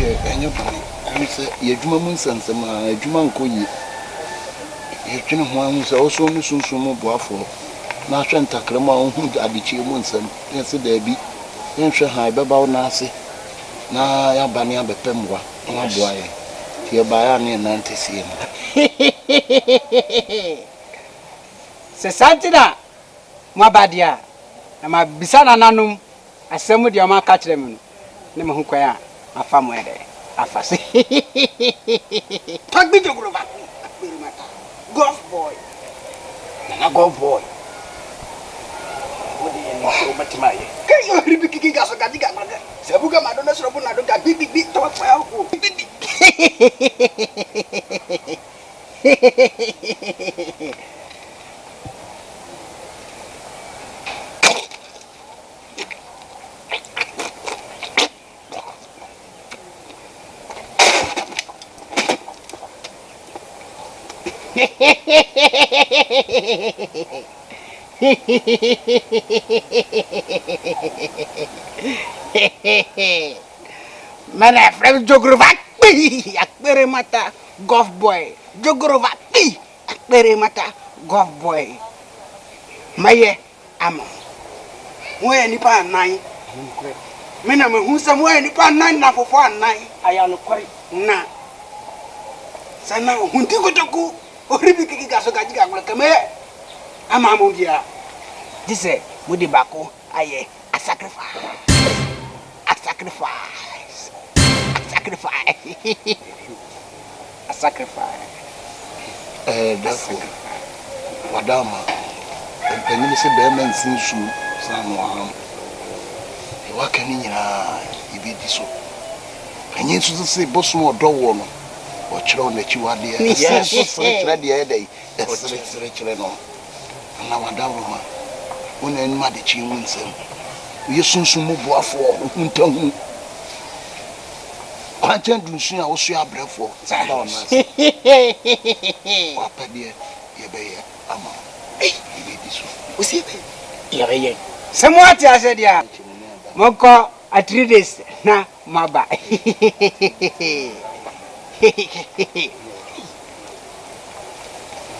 dear, and your body. I say, your Juman sends a Juman Koyi. You can one who's also soon more buffalo. Now, Takrama, who are the Chimunson, and said there be. Then shall high about Nasi. Now, I ban ya Bepemwa, my boy. Here by Annie and Nancy. Santina, my badia, and my Bisana Nanum, I send with your man catch them. Never who quay, my family. I fancy. Talk me to golf boy. And a golf boy. What do you know about my? Can you really be kicking us? I got my Sabuga Madonna Robuna, don't got big talk for our Mana friend Jogrovati, akbere mata golf boy. Jogrovati, akbere mata golf boy. Maye amo. Mwe ni pa nine. Mina me hunsa mwe ni pa nine na fofo nine. Aya no kwari na. Sana hunti gotoku. Oribi kiki gaso gajiga ngula kame. Ama amungia. Dise mudi bako aye a sacrifice. A sacrifice. A sacrifice. A sacrifice. Therefore, Madama, and Penny said, Bearman since you, son, what can you be so? And yet to say, Bosom or Dog or children that you are dear. Yes, ready a day. That's rich, and now Madama, when I mad at you, we soon move off for I can't do soon. I was your breath for Papa, dear, you be a man. Was it? Yeah, somewhat I said, yeah. Moko at 3 days now, my bye.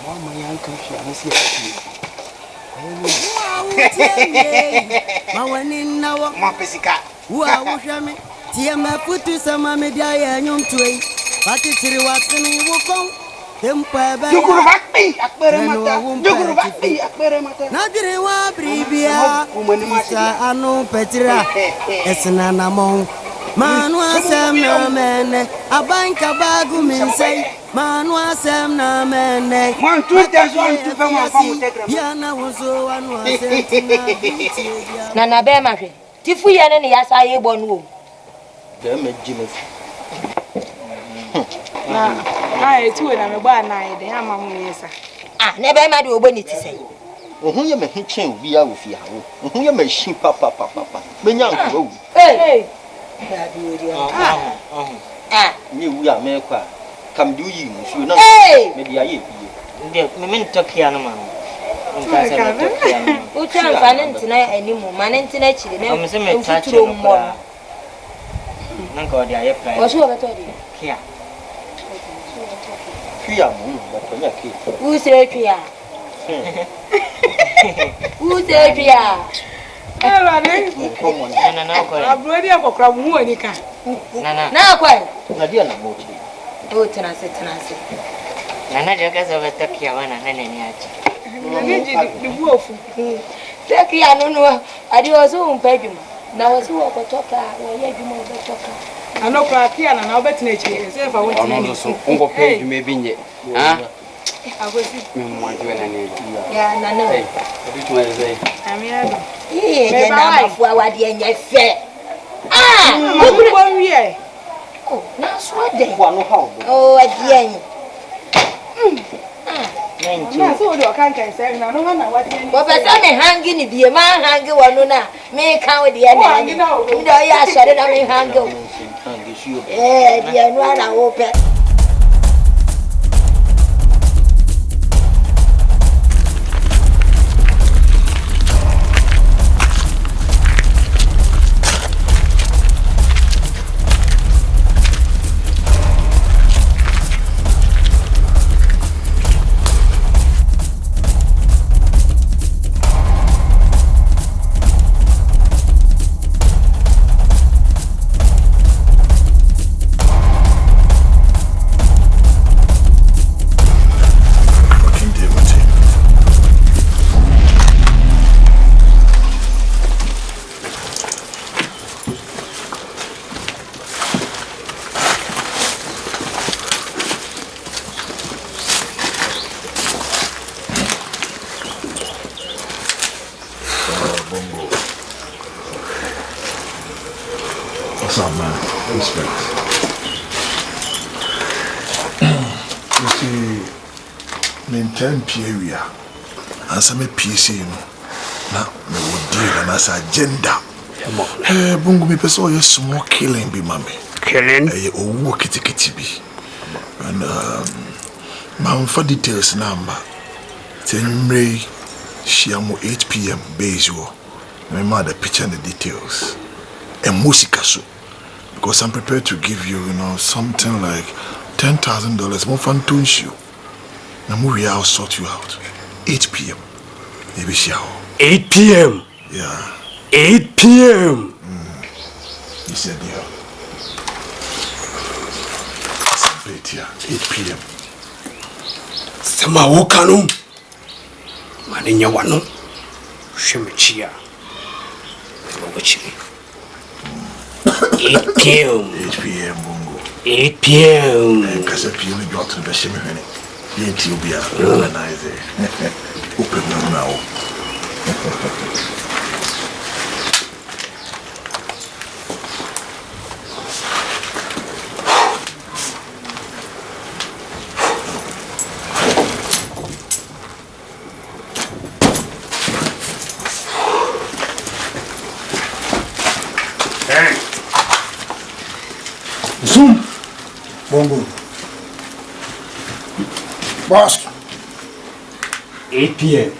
My uncle, I see my physical. Wow, Tia ma putu sama media ya nyomtwe pati tiri watini wukong tempa ba Jogrovati akbere mata Jogrovati akbere mata nadire wa bribia isa anu petra esna namon manu asem na mene abanka bagu minsei manu asem na mene 1 2 3 1 2 fama famu tegra ya na wozo anu asem na na be ma hwe tifu ya ne yasa ye bonu Damme Jimmers. I too and I'm a bar night, the hammer. Ah, never mind your bonnet to say. Who you may hitching we are with you. Who you may ship papa. Benyan. Hey, you are America. Come do you, you know. Maybe I eat. Women talk here, man. Who can't find tonight anymore? Man, and tonight, I'm a touch more. Nanko dia ye plan. Osu obeto dia. Kia. Kia mu, beto nya ki. U se kia. U se kia. Ela ne. Na ko. Abro dia kokra mu ani ka. Na ko. Na dia na mo chi. O tena se. Na dia ka se obeto kia wana na ni achi. Na ni ji di buofu. Te kia no adi oso umpedwuma. Na wasi wakotoka waye dwuma obetoka anokra kia na obetina echi se fa wonti na so ngo pay dwuma binye ha agosi mmwadwe na ne ya na no obituma ze amiado ye na mafu awade enya fe okuru wie oh na so de kwa no ha oh adi enyi na so do kan say na no na wadi ni bo pesa me hangi ni bie ma hangi wono na me kan we de na ni do ya sore na me hangi bie no na wo pe respect. You see, maintain area. Answer me PC, you know. Now, me would deal and as agenda. Hey, bungo me person, you small killing be mommy. Killing? Hey, oh, kitty be. And my for details number. 10 May, Shiamo 8 p.m. base war. Remember the picture and the details. And musica so. Because I'm prepared to give you, something like $10,000 more fun to you. Now movie I'll sort you out. 8 p.m. Maybe show. 8 p.m. Yeah. 8 p.m. He said, yeah. It's 8 p.m. Sama wokano. Maninya wano. Shemichia. 8 p.m. 8 p.m. Bongo. 8 p.m. And Casa PM got to the Shimmy. You'll be organized. Open your mouth. Hey. Zoom. Bongo. Boss. 8 p.m.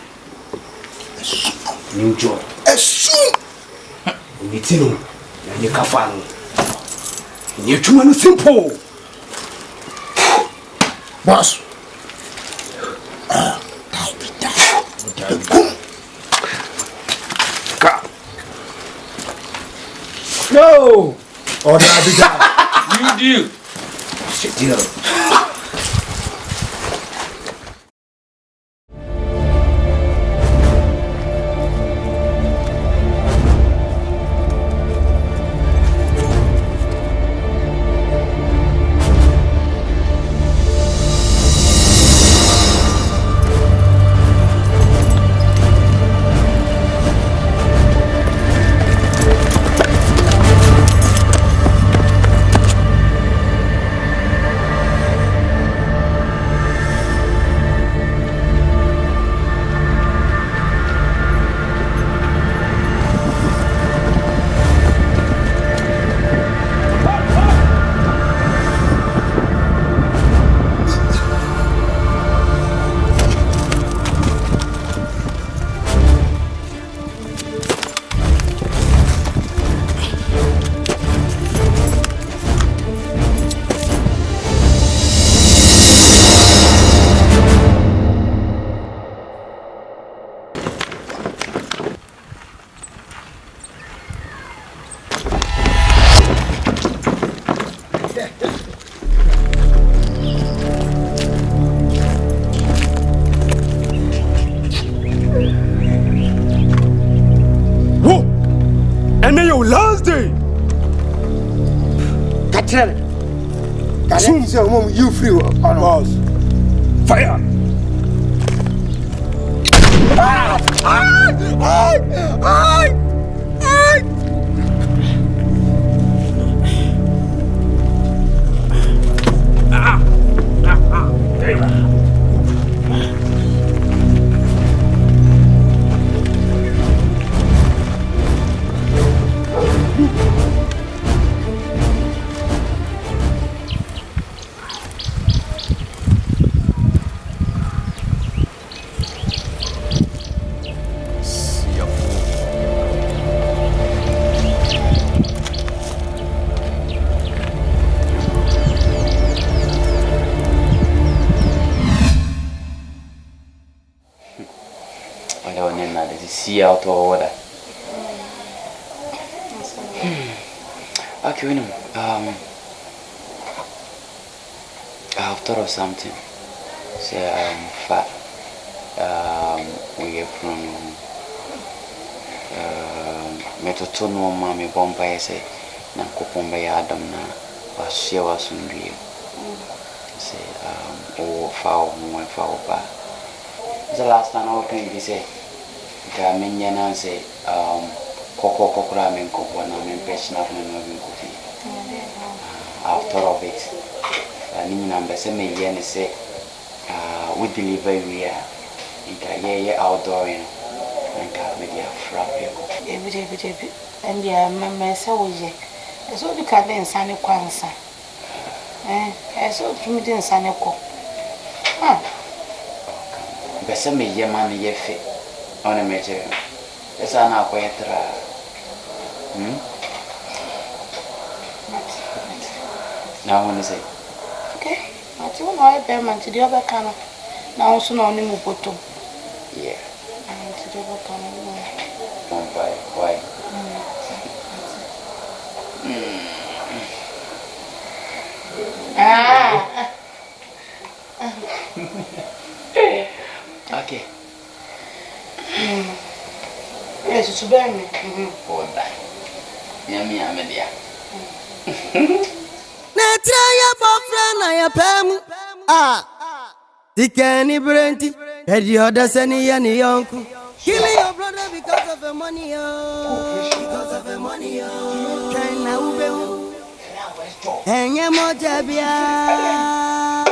New job. Assume. Nitino. Na kafano. Ni chuma no simple. Boss. No. Oh, that'll be that. You do. Shit, deal. Last day. Catherine. Soon, sir, you free on us. Fire. See out or water. Okay, I've thought of something. Say fat. We are from Metotono Mammy Bombay say Nankopomba Adam na was she was real. Say foul bar. The last time I opened this say Gaminian say Coco Cocra and Coco and I'm impressionable and loving coffee. thought of it. Number me yen say we deliver we are in outdoor and media frappe. Every and yeah, mamma so ye. So the cat then Sunny Kwansa. I saw me in Sunny Co. Bessa me ye man ye fit on a major. Yes, I know quite. Now, I want to say, okay, I don't know I bear man to the other canal. Now, also, no name of bottom. Yeah, and to the other canal. Why? Okay. Yes, it's bear me. Oh, that. Yummy, I'm a dear. Netraya bofrana ya pemu Dikeni brenti Edi oda seni ya ni yonku Killing your brother because of the money Because of the money Kaina ube Enye moja bia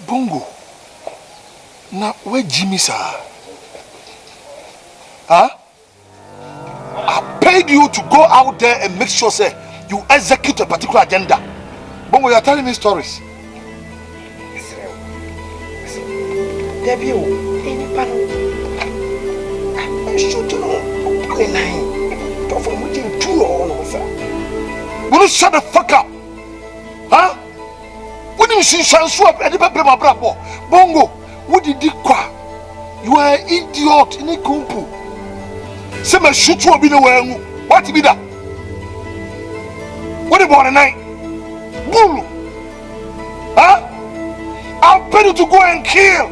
Bongo. Now, where Jimmy, sir? Huh? I paid you to go out there and make sure, sir, you execute a particular agenda. Bongo, you are telling me stories. Debbie, any part I'm sure to know. Don't forget to do all, sir. Will you shut the fuck up? Huh? When you see Shanswap and the Papa Bravo, Bongo, what did you qua? You are an idiot in a kumpu. Some shoot you be the way. What be that? What about a night? Bull! Huh? I'll pay you to go and kill.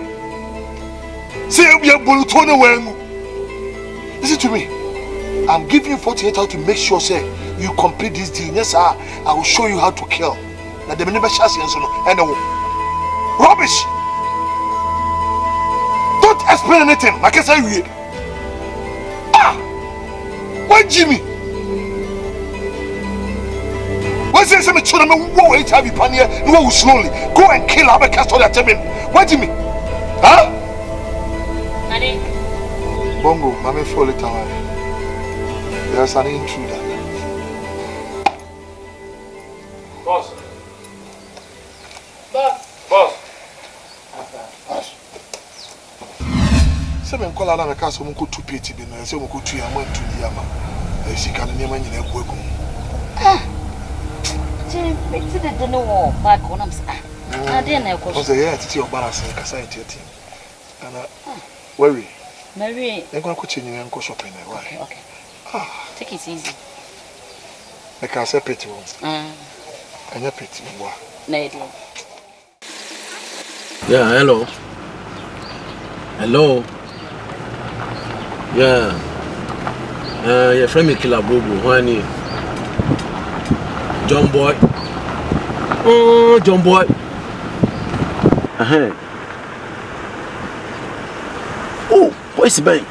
Say you'll be a bulletona way. Listen to me. I'm giving you 48 hours to make sure, say, you complete this deal. Yes, sir. I will show you how to kill. Now, the never chance and rubbish. Don't explain anything. Like I say, why Jimmy? Why say some children who HIV pioneer who slowly go and kill our cast all that time? Why Jimmy? Huh? Bongo, Mammy fall it away. There's an intruder. Boss. Seven call out a castle who could 2 pity bin and say we could 2 and went to the Yama. She can name any work. It's the dinner back on us. I didn't know because the air to your balance and Cassette. And worry. Mary, they're going to continue and go shopping. Okay. Take it easy. I can say pretty one. And you're pretty one. Yeah, hello. Yeah. Your friend me kill a boo-boo. Honey. John boy. Oh, John boy. Oh, where's the bank?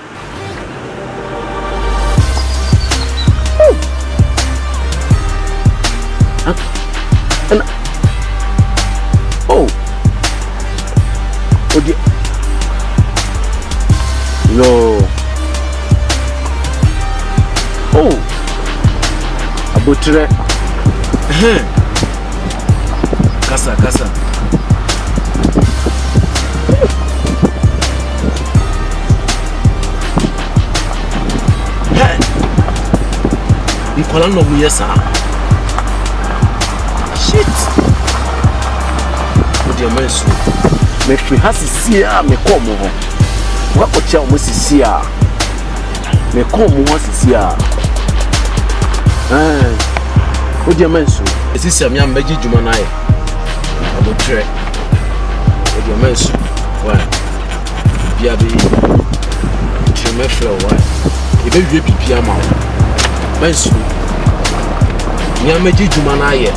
Oh dear. No. Oh. Abutre. Kasa. Hey. Nkola no mu yesa. Shit. Oh dear, my soul. Me free hasisia me komo ho wako cha mo sisia me komo ho sisia o dia menso sisia me am beji juma na ye abotre o dia menso wa bia bi wie pipia ma mansu nya meji juma na ye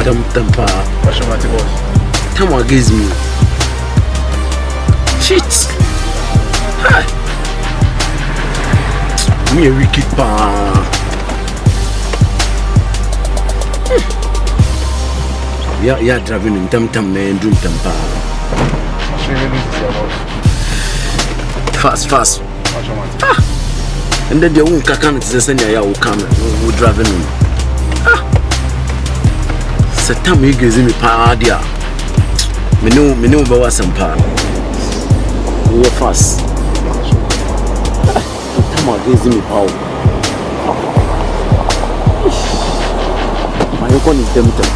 Don't temper. What's your boss? Come against me. Shit. Hi. Me a wicked pa. Yeah, driving in temper man, doing temper. Fast. What's your And then the one can send ya will come. We driving in. Time you give me power, dear. Me know about some power. We are fast. Time you give me power. My uncle is tempted.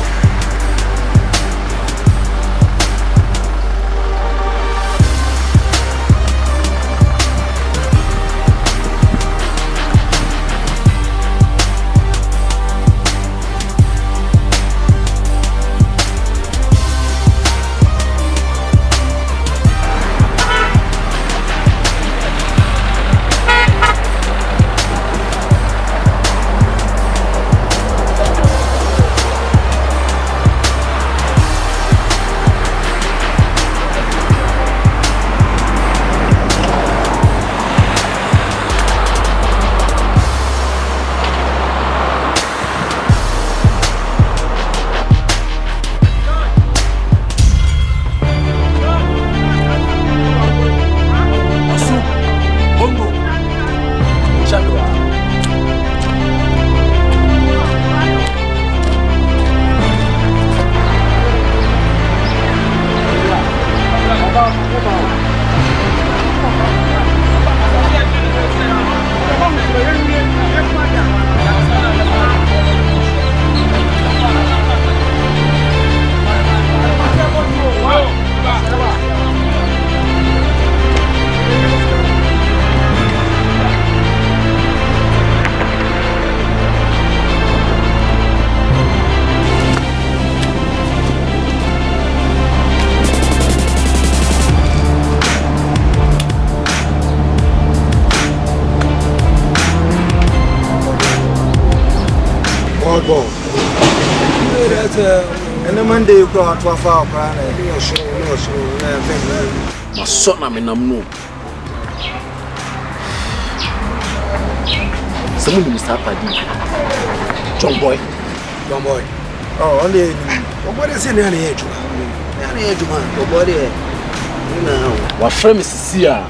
And the Monday you go to a far cry, no, My son, I'm in a mood. Someone will start by John Boy. Oh, only what is in any age? Any age, man, nobody. What frame is Sia?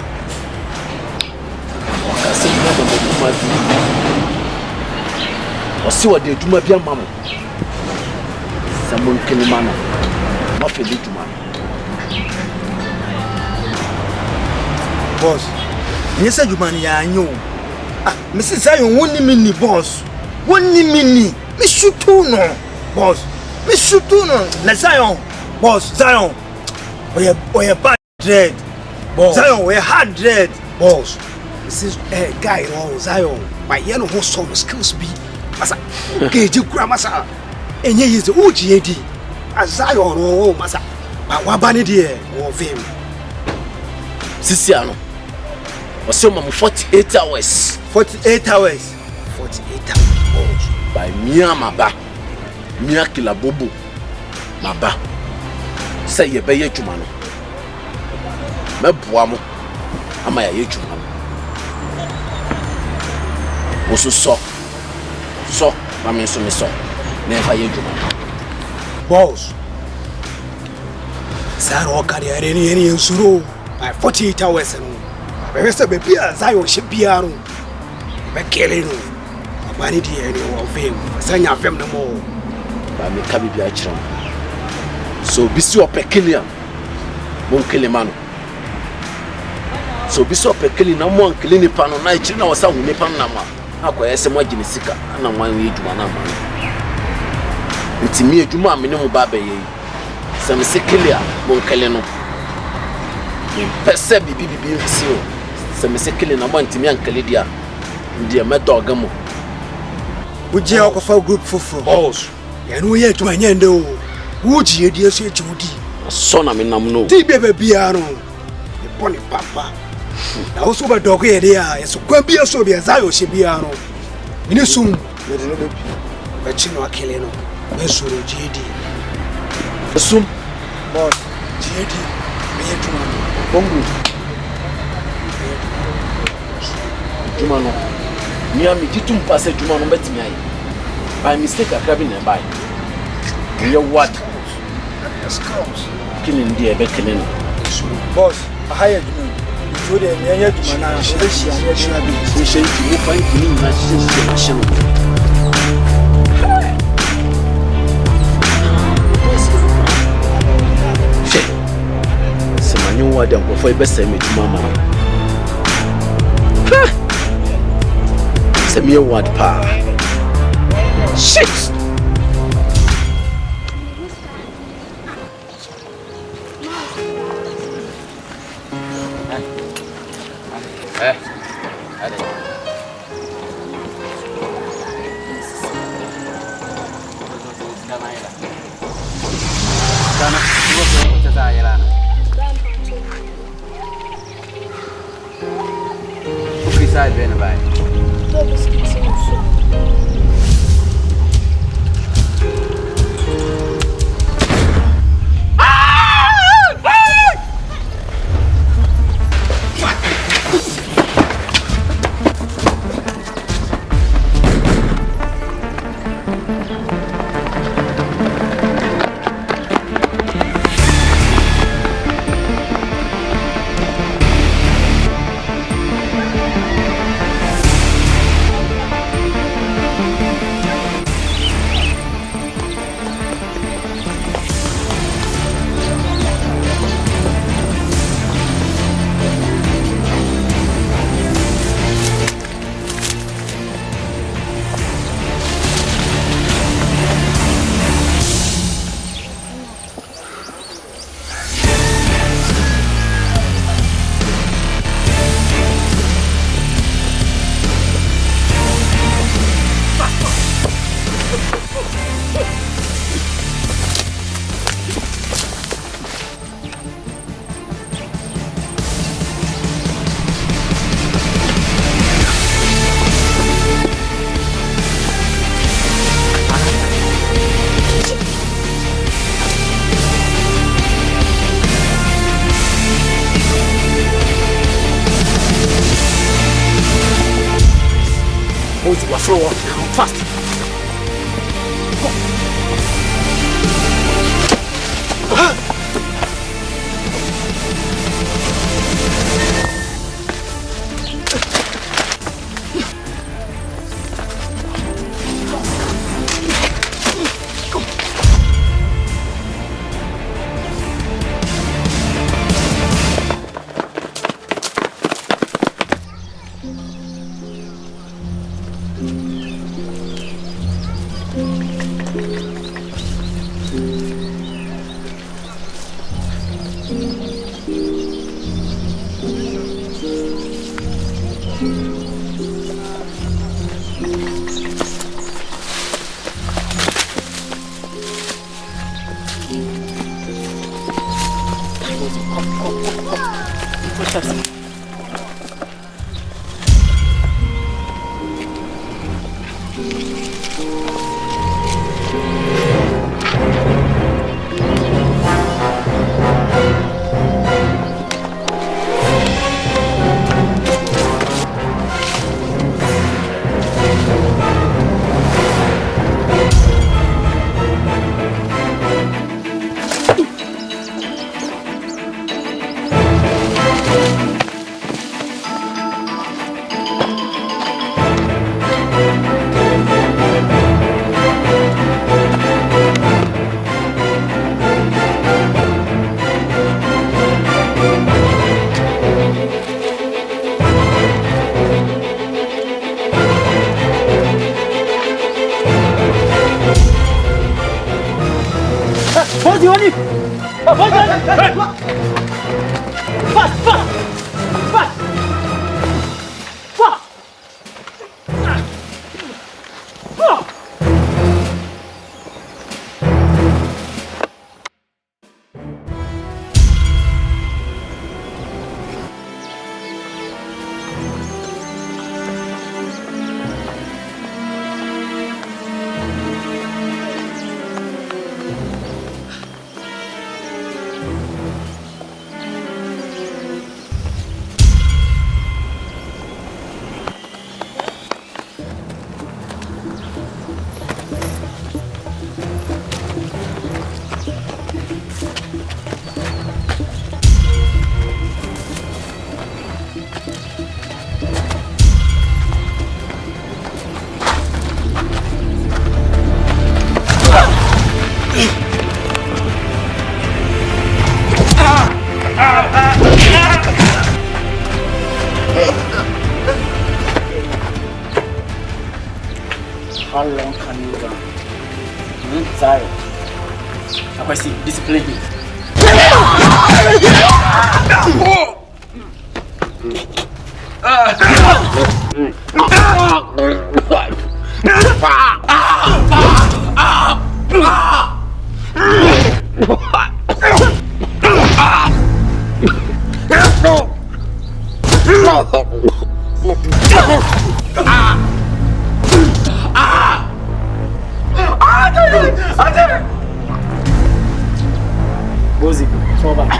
I see what they do, my dear mamma. Someone kill man, not for little man. Boss, yes, you man, I know. Mrs. Zion, 1 minute, boss. 1 minute. Miss shoot two, no, boss. Miss shoot two, no. Zion, boss, Zion. We are bad dread, boss. Zion, we are hard dread, boss. This is a guy, Zion. My yellow horse song skills be. Massa, okay, you grammar, and he is the OGAD. As Zion, oh, Massa. But what banny dear, or fame. Siciano. Was some 48 hours. 48 hours. 48 hours. By Mia Maba. Mia Kila Bobo. Maba. Say ye bay Jumano. Mebuamo. Am I a Jumano? Also so, I mean, so me so. Never ye Jumano. Boss. Saro career any suru by 48 hours. I said, baby, Zion should be out. But killing vanity and your fame. Send your family more. By me, Kabi Biachram. So bisi opekili am. Mon kili mano. So bisi opekili na mo ankili ni pano na ichiri na wasa huni pano na ma. Akwa yese mo agini sika na mwa yeduma na ma. Ntimi eduma amene mo ba ye. Themsekves a mon kili no. Pese bibi si o. Themsekves na mo ntimi ankili dia. Ndiye medoga mo. Uje akofa group foforo. Boss. Ya no ye adwuma nyende o. Uji edi eso echudi. So na me nam no. Ti bebe bia no. E boni papa. Na oso ba dogo ye dia, yeso kwa bia so bia Zion she bia no. Mini sum, me de no be bi. Ba chi no akele no. Me soro jidi. Sum. Boss, jidi. Me ye tuma no. Bongo. Juma no. Mi ami ditum passe juma no betimi ayi. By mistake akrabi na buy. We what? Killing the beckoning. Boss, a higher juma. So the near juma na obeshi anya juma bi. We shall you find killing machine. Semanyo wa dem ko foi besa me juma ma. Se me what pa. Shit. Floor fast. Bossy, on it! Fast! How long can you run? Zion. I see, discipline him. Bozi, fall back.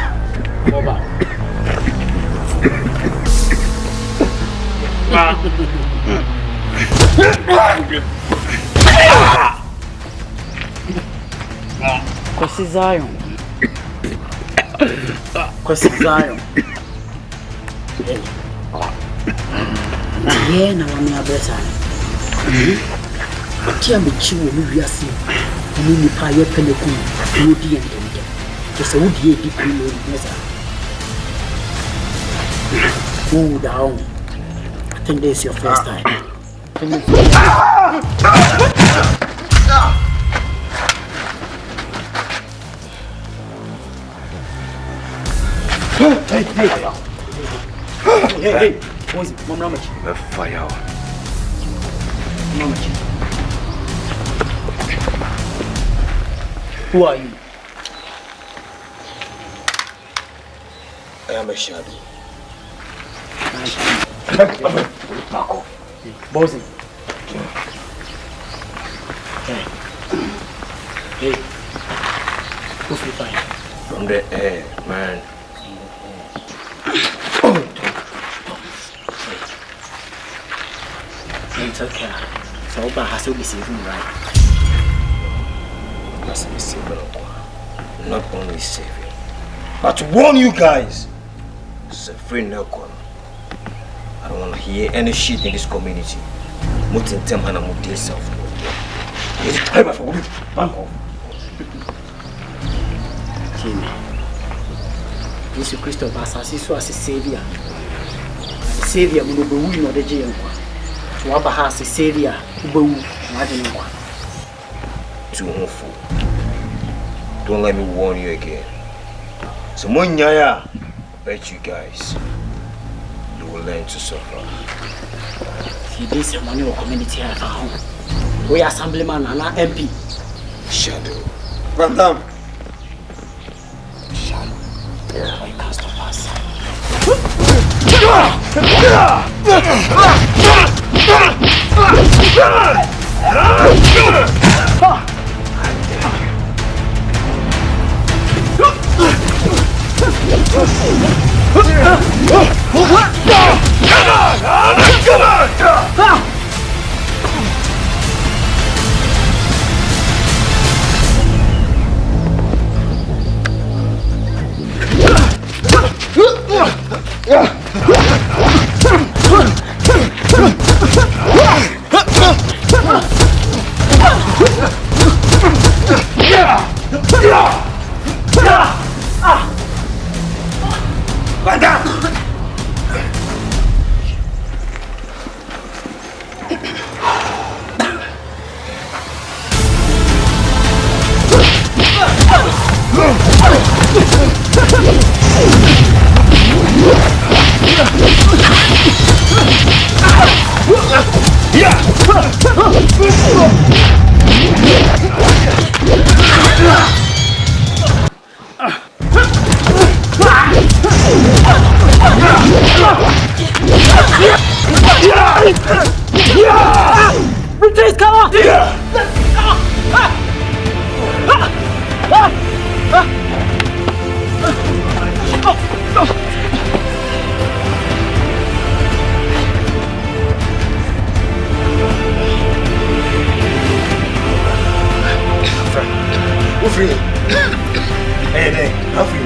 Kwasi Zion. Yeah, na wame abesa. Tia mechi wo mi wiase. Ni nipa ye peneku. Wo di endende. Kese wo di edi ku no nesa. Go down. I think this is your first time. Hey, what's it? Mom, how much? Fire. How much? Who are you? I am a shadow. Back off. Bossy. Hey. Who's the fire? From the air, man. Mental care. So Oba has to be saving, right? Must be saving. Not only saving, but to warn you guys. It's a free Nyarko. I don't want to hear any shit in this community. Mutin Temhana Mutin self. It's time for you. Back off. Jimmy. Jesus Christ of Assassin as a savior. Savior will be winning the jail. To Abba has a savior who will imagine one. Too hopeful. Don't let me warn you again. So, Munyaya, I bet you guys, you will learn to suffer. See, this is money or community at home. We are assemblyman and our MP. Shadow. Van Damme. Shadow. Yeah. I cast a pass. Hey, how are you?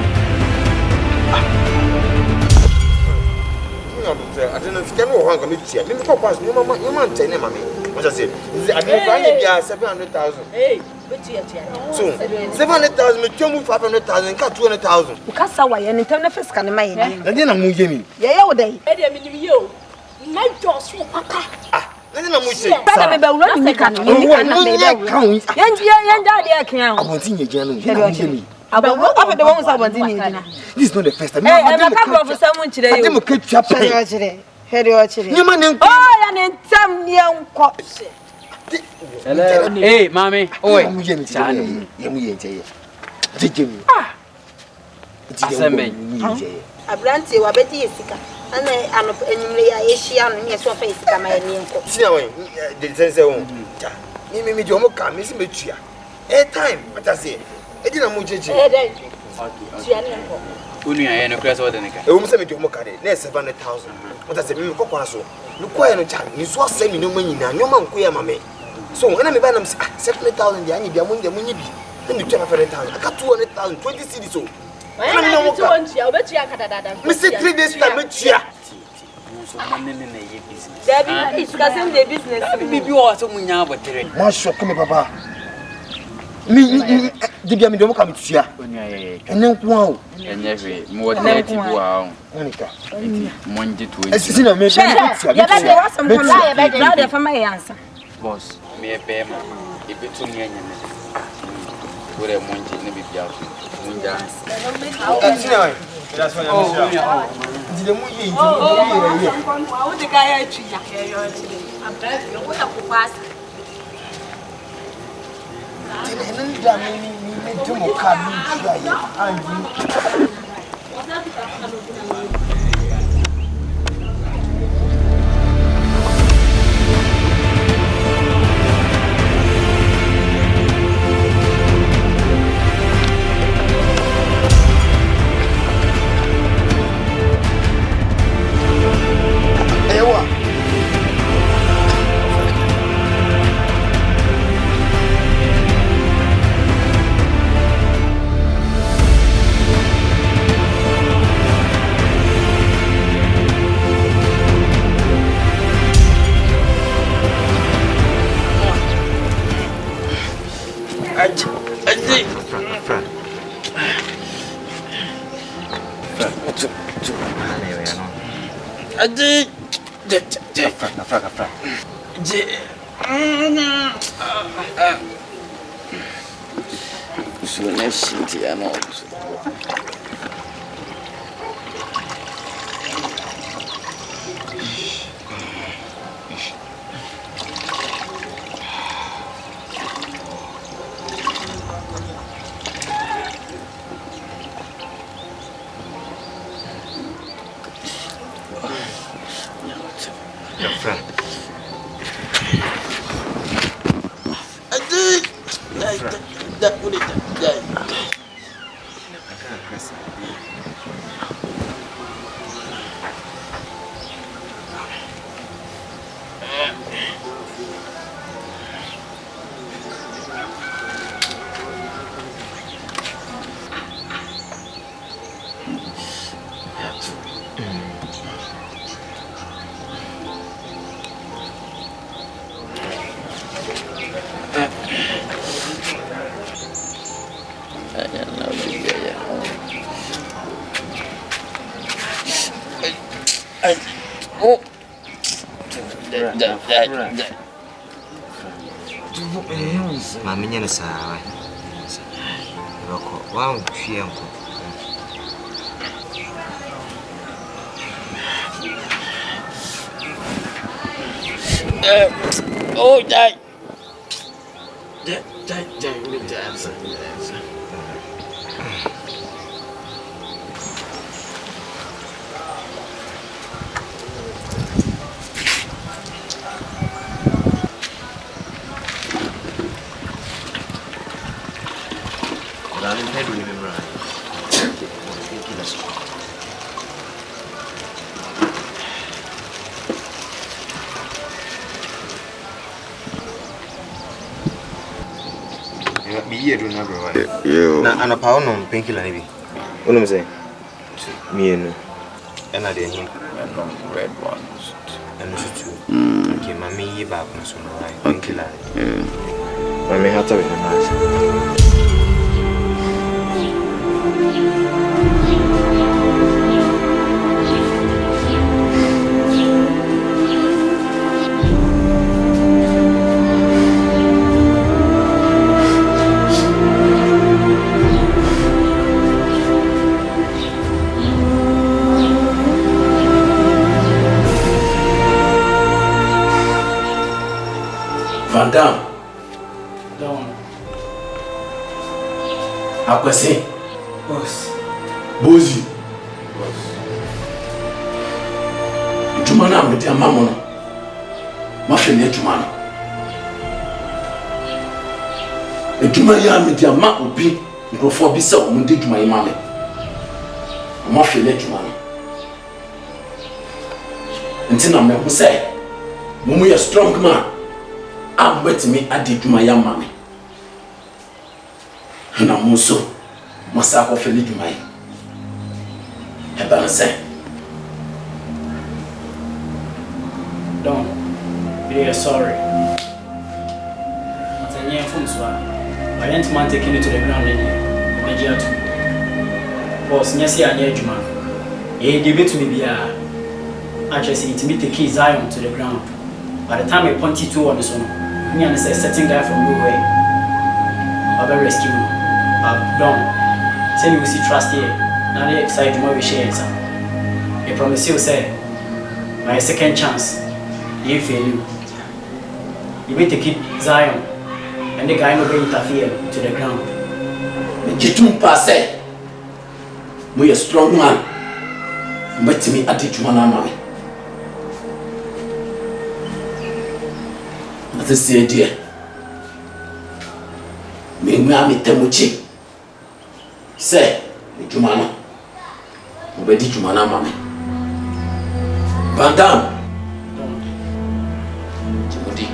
I don't know if you can know how I'm going to see. Maybe pass. You man tell them, mommy. What I say? I didn't find 700,000. Hey, so 700,000. Me tell me 500,000. Cut 200,000. Because I am in turn of first can my name. Then I'm moving. Yeah, all day. You. My jaws will papa. Then I'm moving. But I'm about running. Can I want to see about the ones I want in this is not the first time. I'm a couple of someone today. I'm a catch up. Oh, and some young cops. Hello. Hey, mommy. Oi. A brandy or Betty is sick. And I'm a Asian, yes, or face, come my name. See, the sense me don't come, Miss Mitchia. A time, what I say. I didn't move. Only I am a class order. A woman said, "There's 700,000." What I said, look, why no time? You saw semi no money now, no man, queer mammy. So when I'm about 700,000, the only among the money. Let me tell 500,000. I got 200,000, 20 cities. So I bet you Mr. 3 days time, Debbie is discussing the business. Maybe you are someone now, but come, Papa. Me, Debbie, don't come to you. And then, wow, and every more than 30 wow. Monica, Monday to it's in a mission. I'm for my answer. Boss, me a bear, if it's only a what I want to be out. That's what I'm Mammy, yes, I wow, she uncle. Oh, die. be here do not provide. Now, And a pound on painkiller, maybe. what am I saying? Me and And I didn't him. Red ones. And the two. Okay, mammy, back on some painkiller. I may have to be nice. Damme. Akwese. Boss. Bozi. Juma na mede amamo no. Ma hwe ne juma no. Juma ya mede ama obi nkrofo bi se o mde juma yi ma me. Ma hwe ne juma no. Ntina me hu se mumu ya strong man. I'm waiting me at the Juma young mammy. And I'm also Masako Feli Jumai. Hebana say, Don't be sorry. But I near Funswa. I ain't man taking it to the ground in here. Mediato. Boss, Nessie, I near Juma. Ye give it to me, actually, see to meet the key Zion to the ground. By the time I pointed to on the son. Me and a certain guy from nowhere. I will rescue him. Don't. Say you will see trust here. Now they excited to more share. I promise you, say, my second chance. You fail you. You will take it Zion, and the guy will interfere to the ground. Jitum passe. We a strong man. But me at it one. That's the idea. Me me temuchi. Say, Jumana. Obedi Jumana mame. Damme. Timothy.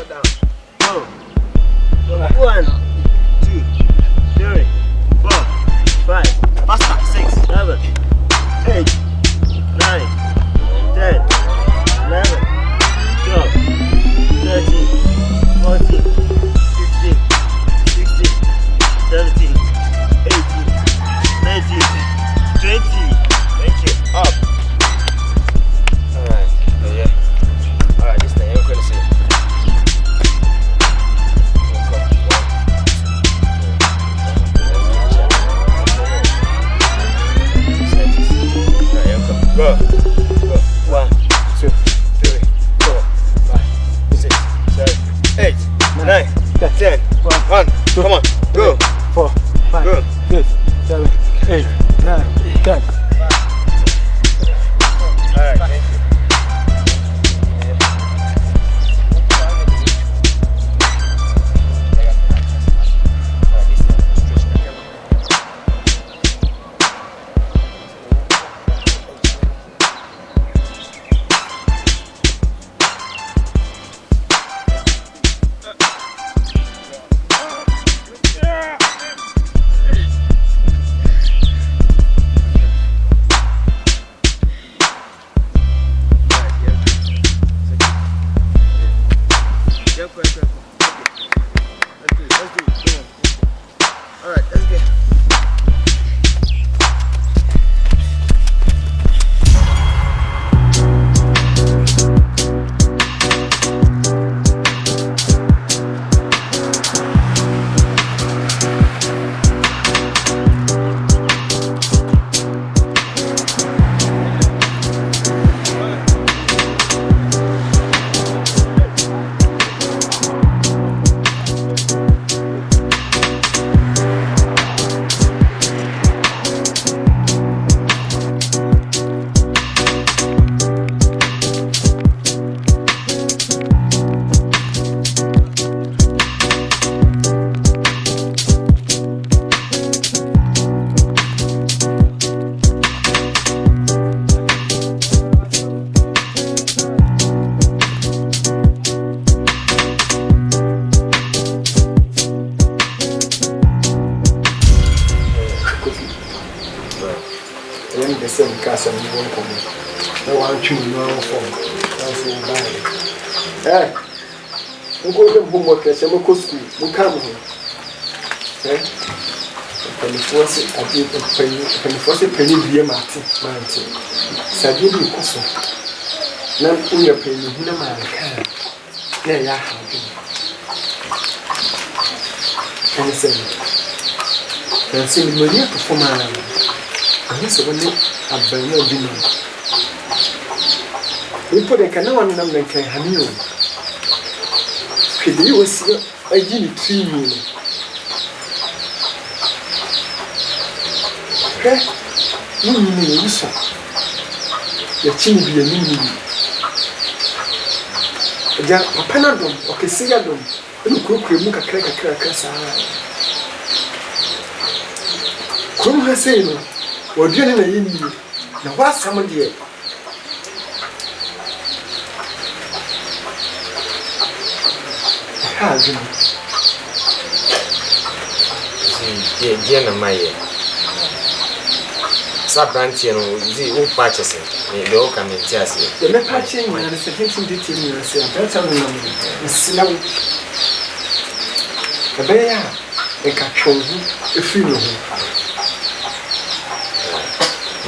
Go. 1, 2, 3, 4, 5, faster, 6, 7, 8, 9, 10, 11, 12, 13, 14, 15, 16, 17, 18, 19, 20. Thank you. Up. Alright. Oh yeah. Alright, this thing, I'm gonna see. Go. 1, 2, 3, 4, 5, 6, 7, 8, 9, 10. 1, 2, come on. Go. 4, 5, 6, 7, 8, 9, 10. Alright, thank you. Homework as you go school, we come home. When the force I did when the force penny be Martin. Sabi be coso. Now in your penny, who am I? There, ya have been. Can you say? Can see the money for my and this one I've been no dinner. We put a canoe on them and can have you. You will see a guinea tree moon. You saw your chin be a mini. A panadum, or a cigadum, and you cook a cracker. Come her say, or doing a yin. Now, what's some dear? Dear Maya, Sabrantian, the patches, the old coming chassis. The patching and the second detail, that's how we slow. A bear, a catchon, a funeral.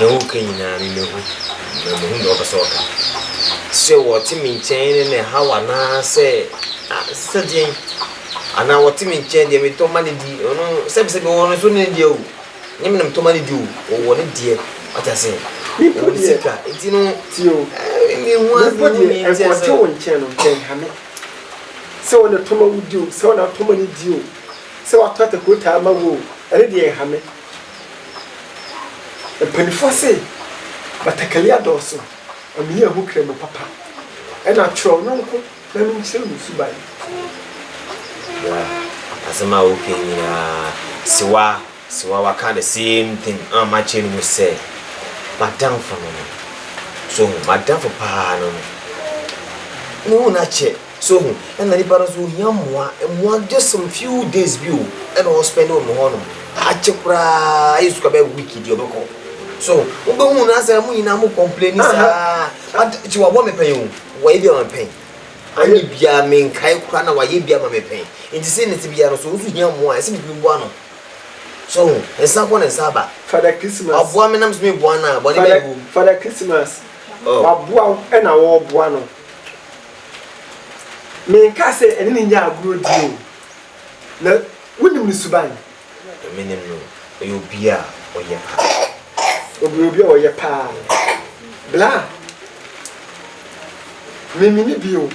No, can you know of a soccer? So, what Timmy Chain and how I say, studying. And now what Timmy Chain, they will money, no, subsidy on soon in you. Name them to money do, or what a dear, what I say. It's you one channel, Hammy. So when the Toma would do, so now Toma need you. So I thought a good time, I will, a dear Hammy. A penny for say, but a clear dorsal, a mere who came a papa. And I troll no, let me show you by. As a okay, Siwa kind of same thing. My chain will say, Madame for me. So, Madame for Pano. No, not yet. So and the parents will yam just some few days view and all spend on honor. I used to be wicked your so we go na say mu ina mu complain sa but you want me pay you why be on pay ani bia me kai kwa na why bia ma me pay nti say ne bia no so usu yam mo ase bi bo ano so esa ko na saba Father Christmas aboa me nam me bo na body be Father Christmas aboa e na wo bo ano me nka say ene ni nya agro dio na wonim ni suban menim no you bia oye pa obi oye pa bla me ni bio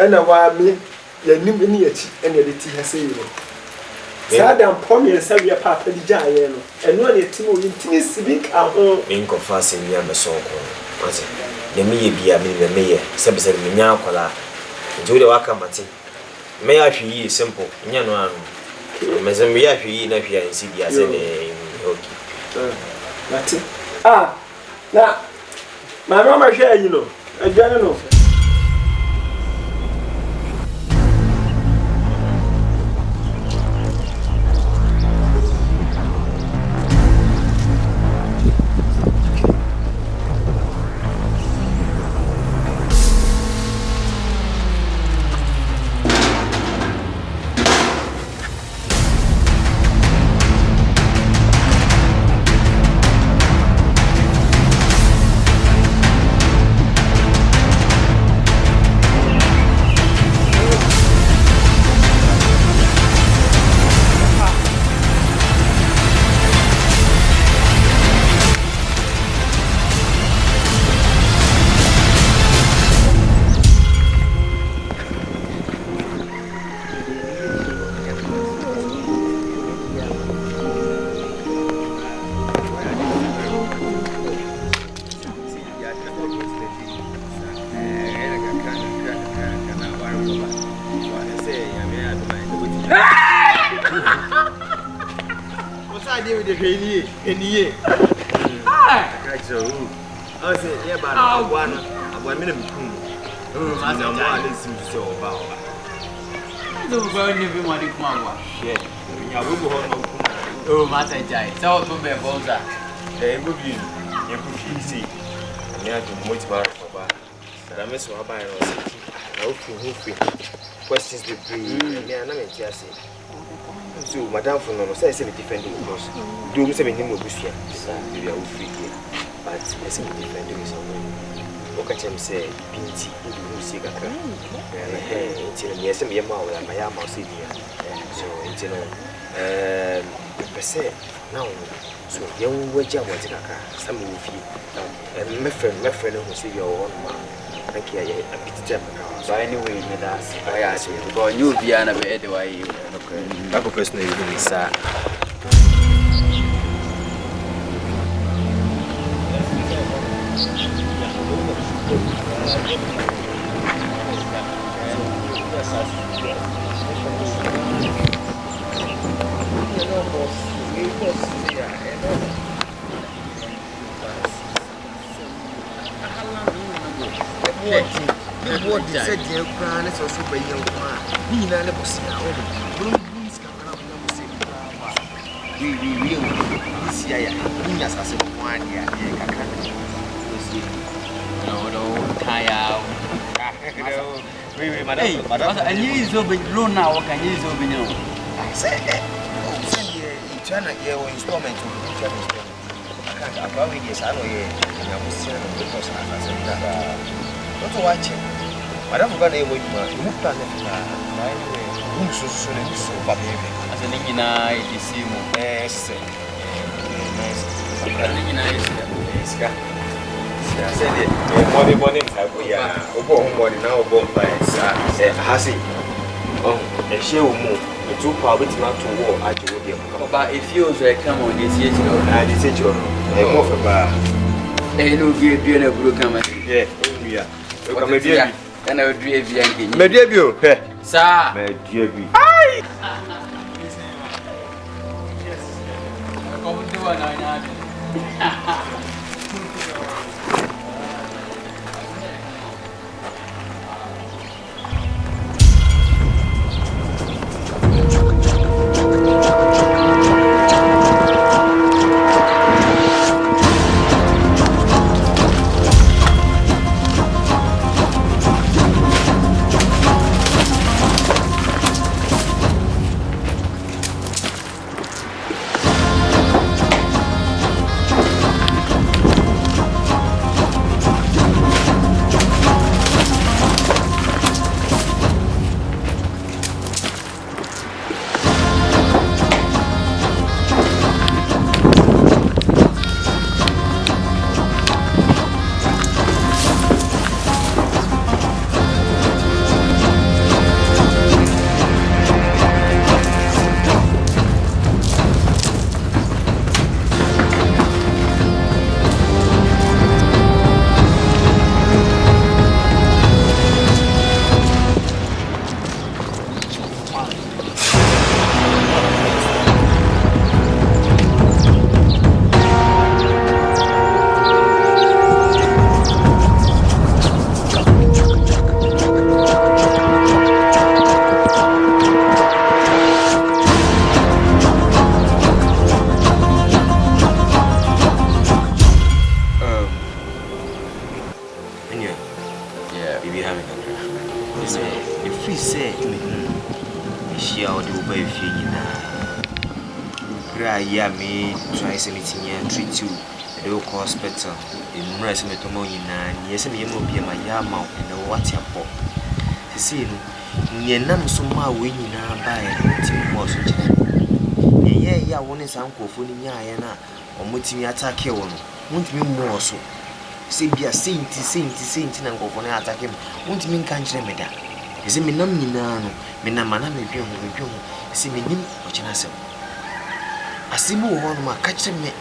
ena wa me ya nim ni yachi ena de ti ha say you Sada mpomye sabi ya papa di jaye no eno na etimo yintini sibik aho inko fase mi am so ko ase ne mi ye bia mi me ye sabi sabi mi nya akola nti wo waka mate me ya hwi simple nya no anu me se me ya hwi na hwi ansi bia se ne okay mate na mama hwe ayi no adwane no Eniye. Kacho. Ose ye ba na abwana. Abwa me na mkum. Ma za mo ale sim so ba ba. Do go ni bi mo ni kuma wa. Ye. Nya wo bo ho no kuma. Oh ma ta jai. So to be bonza. Go bi. Ye ku fi si. Me a to mo ti ba ko ba. Sara me so ba no se. Na o fu hu fi. Questions be free. Me na me ti ase. So madam for no say defending because do me say me nim obusia we are free here but say me defending is on o ka chem say binti do see kakra until me say me ma wala ma ya ma say dia so until per se now so ye wo ja mo ti kakra some wo fi me friend who say you on ma thank you a bit step so anyway me that I ask you because you be ana be the way you that person is doing sir what they said they plan is also by young man. We na le bosi na o. Please come around na bosi. We this year we as as one year kaka. No tire. We madam. And you is over loan now can you is over now. I say send you China here installment to China installment. I can't probably yes I know here. I was saying because I said not to watch it. Madam got a way to move to the so but as an Ingina, you see, yes, morning, morning now, bomb by Hassi. Oh, a show move. The two probably not to war at you. But if you come on this year, I did you a more for bar. They no give you a blue camera. Yeah, yeah. And I would be a Bianchi. My debut, sir. My debut. Hi. Yes. I'm going to do one. If we say, she out the way if you know. Cry, me try something and treat you at the local hospital. In rest me to money, and yes, me will be my yama and what your pop. See, near none so my winning now by yeah, one is uncle for Yana or Mutimi attack you on. Won't mean more so. Say be a saint, and go for an attack him. Won't mean can't me that. Is it me no Minamana may be on the see me name or Chinasa. I see more on my catch me.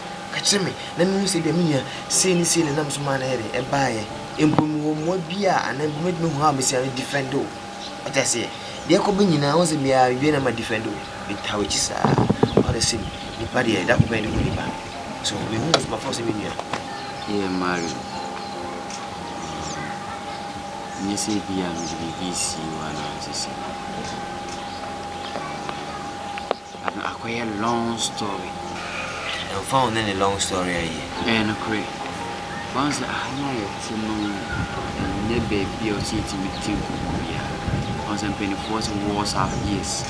Let me say the mere saying and I'm some man and buy implement more beer and then make no harm is a defendo. What I say, the Akobin now was a mere Vienna defendo with how it is all the same. The party that will be any back. So we move my first million. Yeah, Mario. You say, be a VC one answer. I quite a long story. I found any long story. And a crate. Once I know to know and never be a city with you. Once I'm penny force wars half years.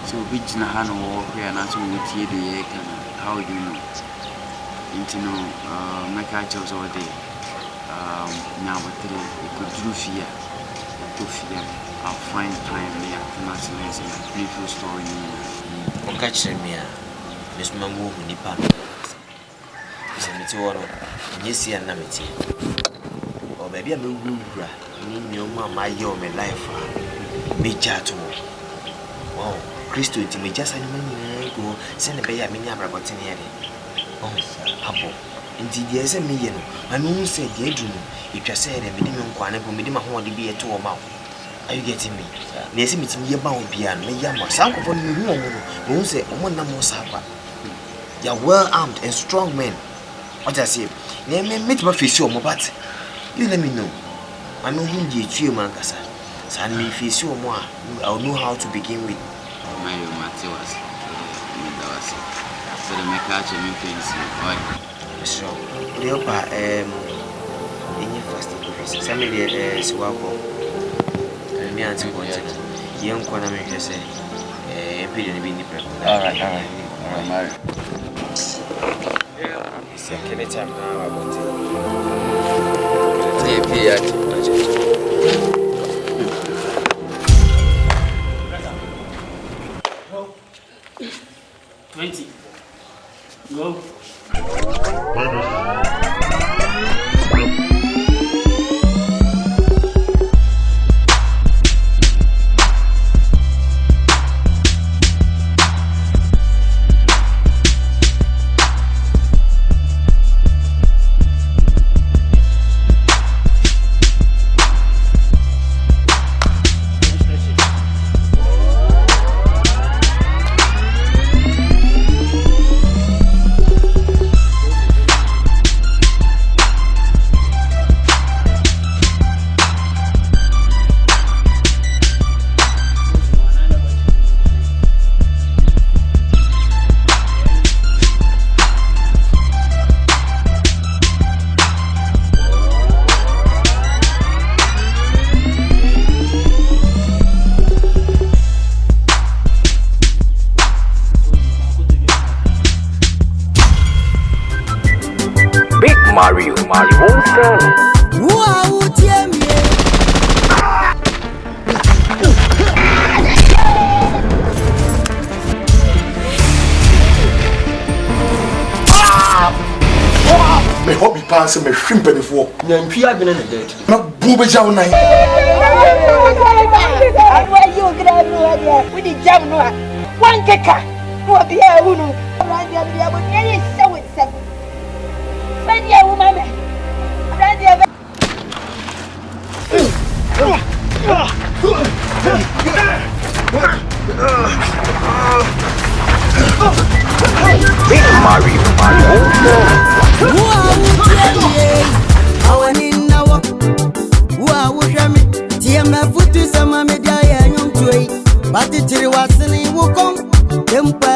So, which Nahano walk here and answer with you the egg and how do you know? Into my catch was all day. Now, what you could do fear. I'll find time there to nationalize a beautiful story. On catch me, Miss Mamma Nipa. Is a meteor, yes, and Namity. Or maybe I'm a woundra, mean your mamma, your life. Me chat. Oh, Christo, to me just a minute go send a bay a mini abracotiniere. Oh, Papa. Indeed, yes, a million. My moon said, dear June, if you said a minimum quantum, minimum want to be a 2 amount. Are you getting me? There's a meeting about beyond me, Yama, some of you who say, one more supper. You are well armed and strong men. What I say, they may meet my face, but you let me know. I know whom you cheer, Mancasa. Send me face your more. I'll know how to begin with. Mario Matewas. So the Mekacha me things, right? So, Leopa, in your first office, some of the Swabo, and me answer one young Quanam, you say, impeding being the all right, Mario. Second time now about it. 20. Go. Mario won't sing. Wow, dear me. Me hobby pass me shrimp before. Nyampia been in the dead. Na bube jaw nai. Where you grab no with the jam no. One keka. No be a hunu. Randia be able to show it some. When you woman. Randia. Big Mario but